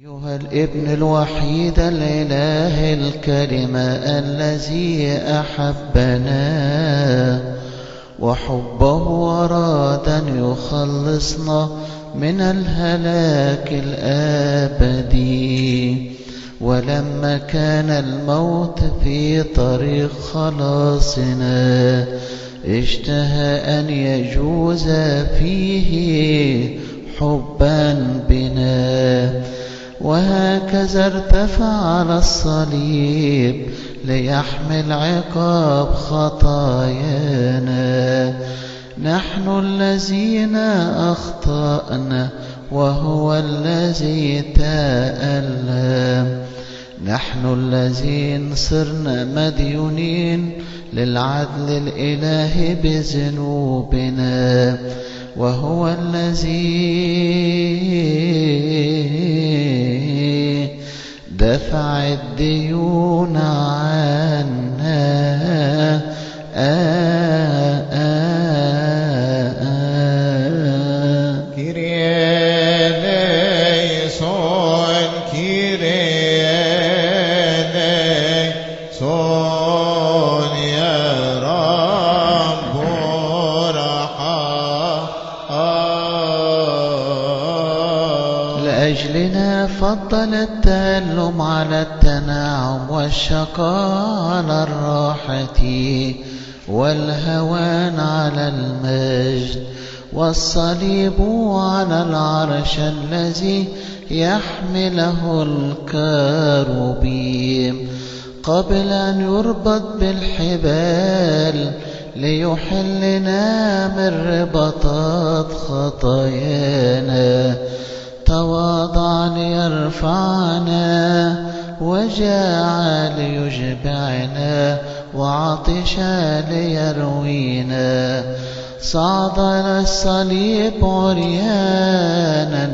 أيها الابن الوحيد الإله الكلمة الذي أحبنا وحبه أراد أن يخلصنا من الهلاك الأبدي، ولما كان الموت في طريق خلاصنا اشتهى أن يجوز فيه حبا بنا، وهكذا ارتفع على الصليب ليحمل عقاب خطايانا. نحن الذين أخطأنا وهو الذي تألم، نحن الذين صرنا مديونين للعدل الإلهي بذنوبنا، وهو الذي دفع الديون عنا. كيريا ليسون كيريا ليسون يا رب رحم. لأجلنا فضل التألم على التنعم والشقاء على الراحة والهوان على المجد، والصليب على العرش الذي يحمله الكروبيم، قبل أن يربط بالحبال ليحلنا من ربطات خطايانا، تواضع ليرفعنا، وجاع ليشبعنا، وعطش ليروينا. صعد إلى الصليب عريانا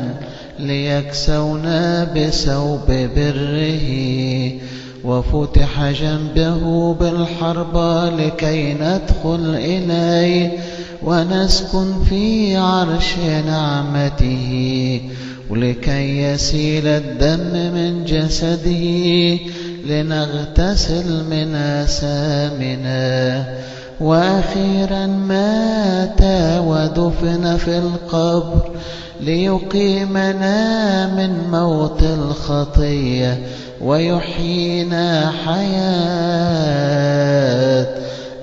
ليكسونا بثوب بره، وفتح جنبه بالحرب لكي ندخل إليه ونسكن في عرش نعمته، ولكي يسيل الدم من جسده لنغتسل من آثامنا. وأخيرا مات ودفن في القبر ليقيمنا من موت الخطية ويحيينا حياة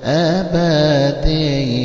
أبدية.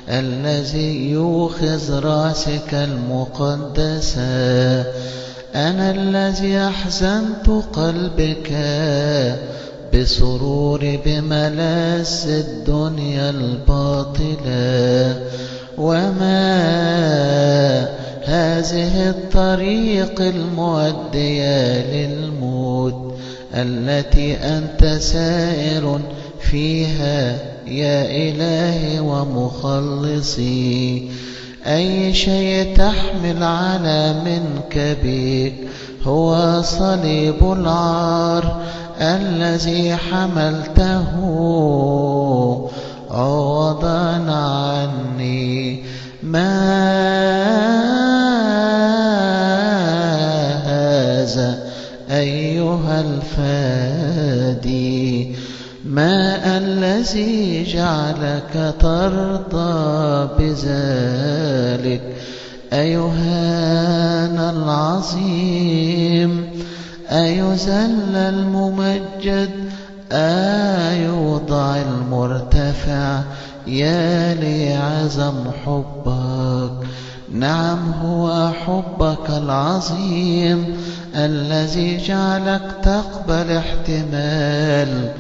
الذي يوخذ رأسك المقدسة، أنا الذي أحزنت قلبك بسرور بملاذ الدنيا الباطلة. وما هذه الطريق المؤدية للموت التي أنت سائر فيها يا إلهي ومخلصي؟ أي شيء تحمل على منك بك هو صليب العار الذي حملته عوضا عني. ما هذا أيها الفادي؟ ما الذي جعلك ترضى بذلك أيها العظيم؟ أيذل الممجد أيوضع المرتفع؟ يا لعظم حبك. نعم، هو حبك العظيم الذي جعلك تقبل احتمال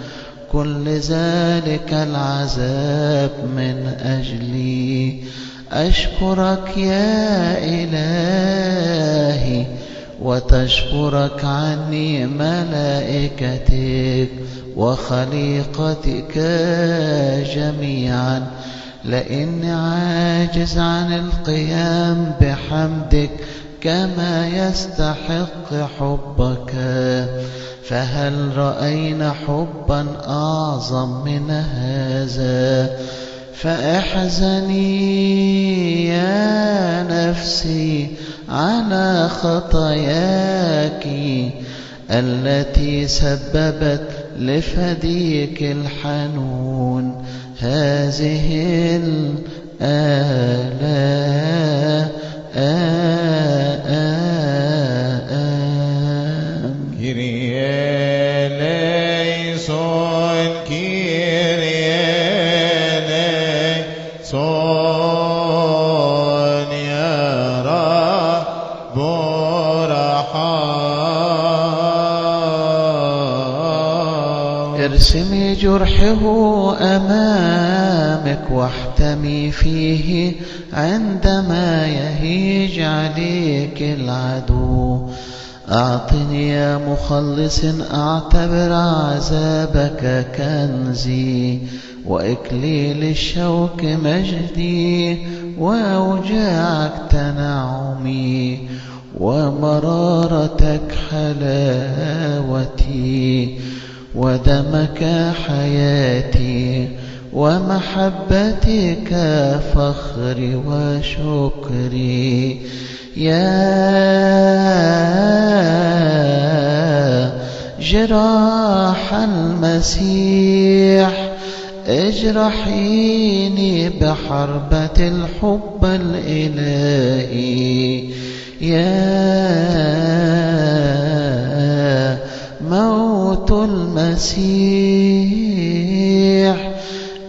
كل ذلك العذاب من أجلي. أشكرك يا إلهي وتشكرك عني ملائكتك وخليقتك جميعا، لأني عاجز عن القيام بحمدك كما يستحق حبك. فهل رأينا حبا أعظم من هذا؟ فاحزني يا نفسي على خطاياك التي سببت لفديك الحنون هذه الآلام. كيريا ليسون كيريا ليسون يا رب رحم. ارسمي جرحه أمامك واحتمي فيه عندما يهيج عليك العدو. أعطني يا مخلص أعتبر عذابك كنزي وإكليل الشوك مجدي وأوجاعك تنعمي ومرارتك حلاوتي ودمك حياتي ومحبتك فخري وشكري. يا جراح المسيح اجرحيني بحربة الحب الإلهي. يا موت المسيح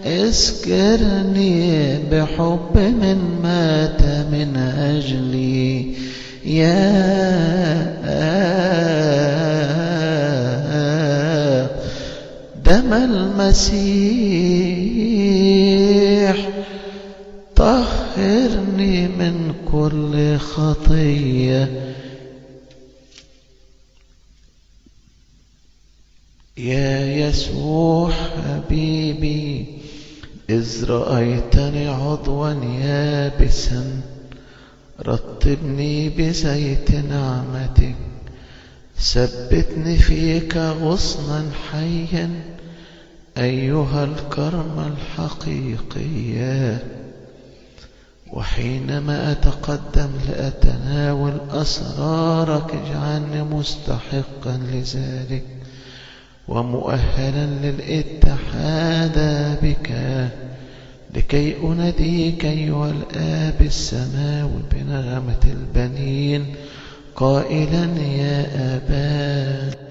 اسكرني بحب من مات من أجلي. يا دم المسيح طهرني من كل خطية. يا يسوع حبيبي إذ رأيتني عضوا يابسا رطبني بزيت نعمتك، ثبتني فيك غصنا حيا أيها الكرم الحقيقي. وحينما أتقدم لأتناول أسرارك اجعلني مستحقا لذلك ومؤهلا للاتحاد بك لكي أناديك أيها الآب السماوي بنغمة البنين قائلا يا أبانا